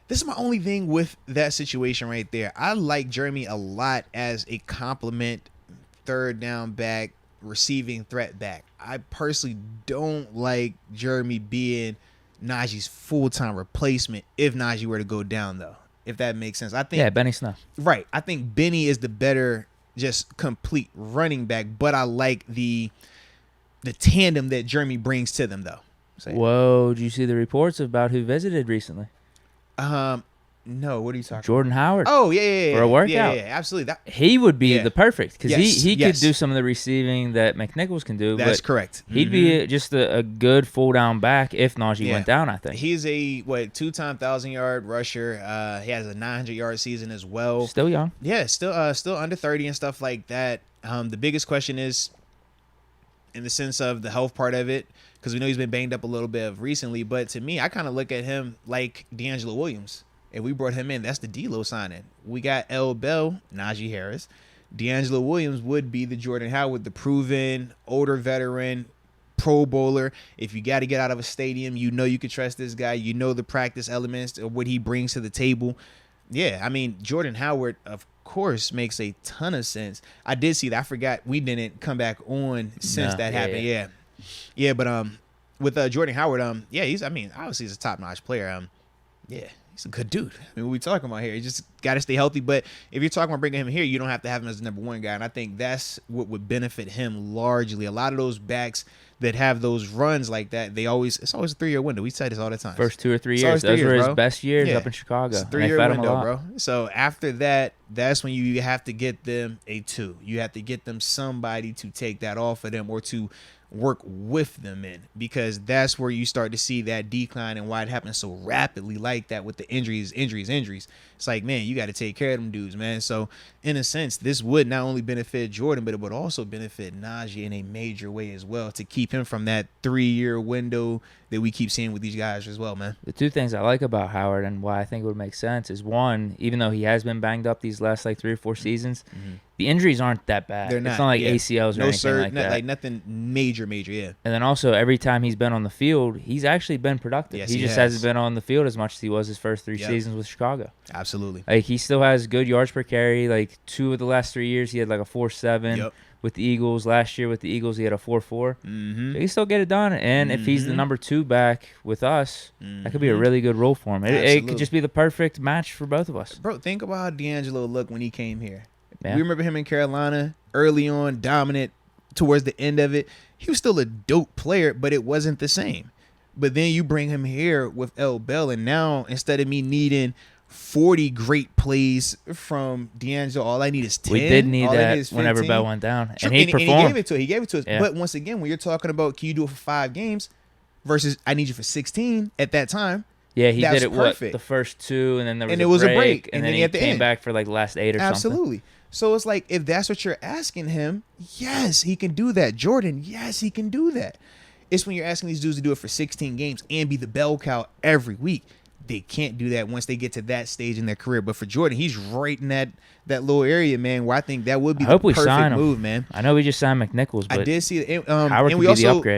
This is my only thing with that situation right there. I like Jeremy a lot as a compliment, third down back, receiving threat back. I personally don't like Jeremy being Najee's full-time replacement if Najee were to go down, though. If that makes sense. I think Benny Snell. Right. I think Benny is the better just complete running back, but I like the tandem that Jeremy brings to them, though. Whoa, did you see the reports about who visited recently? No, what are you talking Jordan Howard. Oh, yeah. For a workout. Yeah, absolutely. He would be the perfect because he Yes. could do some of the receiving that McNichols can do. That's but correct. He'd be just a good full down back if Najee went down, I think. He's a 2-time 1,000-yard rusher. He has a 900-yard season as well. Still young. Yeah, still under 30 and stuff like that. The biggest question is in the sense of the health part of it, because we know he's been banged up a little bit recently. But to me, I kind of look at him like D'Angelo Williams. If we brought him in, that's the D-Lo signing. We got L. Bell, Najee Harris. D'Angelo Williams would be the Jordan Howard, the proven older veteran, Pro Bowler. If you got to get out of a stadium, you know you can trust this guy. You know the practice elements of what he brings to the table. Yeah, I mean, Jordan Howard, of course, makes a ton of sense. I did see that. I forgot we didn't come back on since that happened. Yeah, but with Jordan Howard, obviously he's a top-notch player. He's a good dude. I mean, what we talking about here? You just got to stay healthy. But if you're talking about bringing him here, you don't have to have him as the number one guy. And I think that's what would benefit him largely. A lot of those backs that have those runs like that, it's always a 3-year window. We say this all the time. First 2 or 3 years. Those were his best years up in Chicago. It's a 3-year window, bro. So after that, that's when you have to get them a 2. You have to get them somebody to take that off of them or to work with them in, because that's where you start to see that decline and why it happens so rapidly like that with the injuries. It's like, man, you got to take care of them dudes, man. So in a sense, this would not only benefit Jordan, but it would also benefit Najee in a major way as well, to keep him from that 3-year window that we keep seeing with these guys as well, man. The two things I like about Howard and why I think it would make sense is, one, even though he has been banged up these last 3 or 4 seasons, the injuries aren't that bad. They're not. It's not like ACLs or anything like that. Like nothing major, yeah. And then also, every time he's been on the field, he's actually been productive. Yes, he just hasn't been on the field as much as he was his first 3 seasons with Chicago. Absolutely. Like, he still has good yards per carry. Like, 2 of the last 3 years, he had like a 4.7. With the Eagles. Last year with the Eagles, he had a 4.4. So he still get it done. And if he's the number 2 back with us, that could be a really good role for him. It could just be the perfect match for both of us. Bro, think about how D'Angelo looked when he came here. Yeah. We remember him in Carolina early on, dominant. Towards the end of it, he was still a dope player, but it wasn't the same. But then you bring him here with L. Bell, and now instead of me needing 40 great plays from D'Angelo, all I need is 10. We did need that whenever Bell went down. Sure, and he performed. And he gave it to us. Yeah. But once again, when you're talking about can you do it for 5 games versus I need you for 16 at that time. Yeah, he did it perfect. the first 2, and then there was it was a break. And then he at the came end. back for like the last 8 or something. Absolutely. So it's like, if that's what you're asking him, yes, he can do that. Jordan, yes, he can do that. It's when you're asking these dudes to do it for 16 games and be the bell cow every week. They can't do that once they get to that stage in their career. But for Jordan, he's right in that little area, man, where I think that would be the perfect move, man. I know we just signed McNichols, but I did see it. Howard and could be the upgrade.